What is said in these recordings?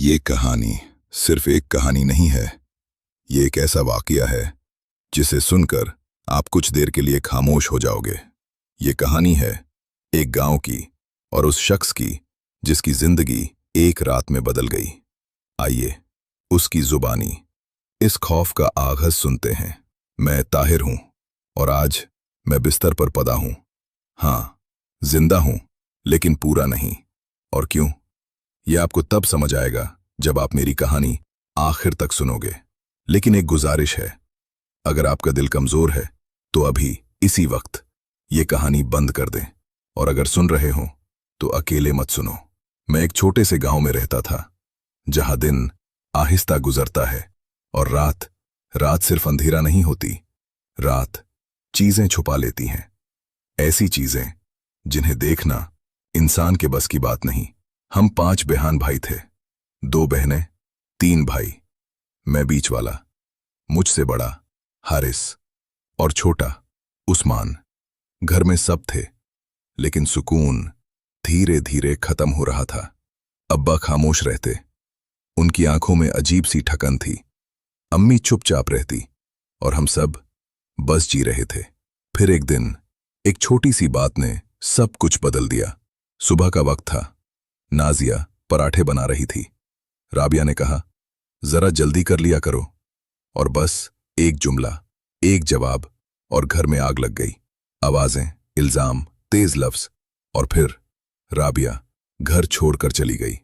ये कहानी सिर्फ एक कहानी नहीं है। ये एक ऐसा वाकया है जिसे सुनकर आप कुछ देर के लिए खामोश हो जाओगे। ये कहानी है एक गांव की और उस शख्स की जिसकी जिंदगी एक रात में बदल गई। आइए उसकी जुबानी इस खौफ का आगाज सुनते हैं। मैं ताहिर हूं और आज मैं बिस्तर पर पड़ा हूं। हाँ, जिंदा हूं, लेकिन पूरा नहीं। और क्यों? यह आपको तब समझ आएगा जब आप मेरी कहानी आखिर तक सुनोगे। लेकिन एक गुजारिश है, अगर आपका दिल कमजोर है तो अभी इसी वक्त ये कहानी बंद कर दें। और अगर सुन रहे हो तो अकेले मत सुनो। मैं एक छोटे से गांव में रहता था, जहां दिन आहिस्ता गुजरता है और रात रात सिर्फ अंधेरा नहीं होती। रात चीजें छुपा लेती हैं, ऐसी चीजें जिन्हें देखना इंसान के बस की बात नहीं। हम 5 बेहान भाई थे, 2 बहनें, 3 भाई। मैं बीच वाला, मुझसे बड़ा हारिस और छोटा उस्मान। घर में सब थे, लेकिन सुकून धीरे धीरे खत्म हो रहा था। अब्बा खामोश रहते, उनकी आंखों में अजीब सी ठकन थी। अम्मी चुपचाप रहती और हम सब बस जी रहे थे। फिर एक दिन एक छोटी सी बात ने सब कुछ बदल दिया। सुबह का वक्त था, नाजिया पराठे बना रही थी। राबिया ने कहा, जरा जल्दी कर लिया करो। और बस एक जुमला, एक जवाब और घर में आग लग गई। आवाजें, इल्जाम, तेज लफ्ज, और फिर राबिया घर छोड़कर चली गई।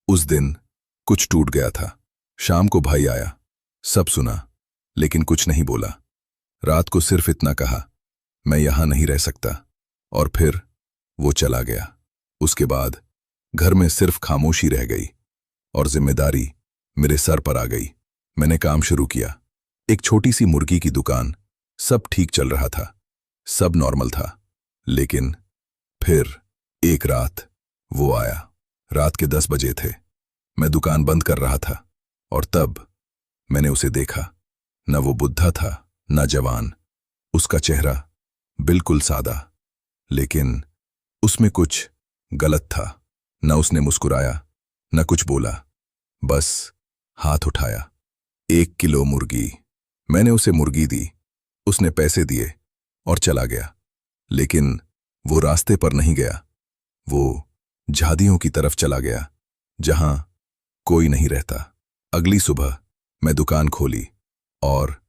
उस दिन कुछ टूट गया था। शाम को भाई आया, सब सुना, लेकिन कुछ नहीं बोला। रात को सिर्फ इतना कहा, मैं यहां नहीं रह सकता। और फिर वो चला गया। उसके बाद घर में सिर्फ खामोशी रह गई और जिम्मेदारी मेरे सर पर आ गई। मैंने काम शुरू किया, एक छोटी सी मुर्गी की दुकान। सब ठीक चल रहा था, सब नॉर्मल था। लेकिन फिर एक रात वो आया। रात के 10 बजे थे, मैं दुकान बंद कर रहा था और तब मैंने उसे देखा। न वो बुढ़ा था, न जवान। उसका चेहरा बिल्कुल सादा, लेकिन उसमें कुछ गलत था। न उसने मुस्कुराया, न कुछ बोला, बस हाथ उठाया। 1 किलो मुर्गी। मैंने उसे मुर्गी दी, उसने पैसे दिए और चला गया। लेकिन वो रास्ते पर नहीं गया, वो झादियों की तरफ चला गया, जहां कोई नहीं रहता। अगली सुबह मैं दुकान खोली और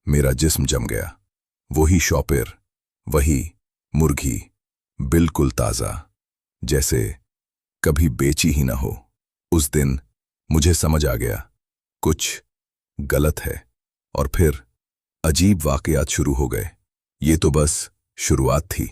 मेरा जिस्म जम गया। वही शॉपर, वही मुर्गी, बिल्कुल ताजा, जैसे कभी बेची ही ना हो। उस दिन मुझे समझ आ गया, कुछ गलत है। और फिर अजीब वाकयात शुरू हो गए। ये तो बस शुरुआत थी।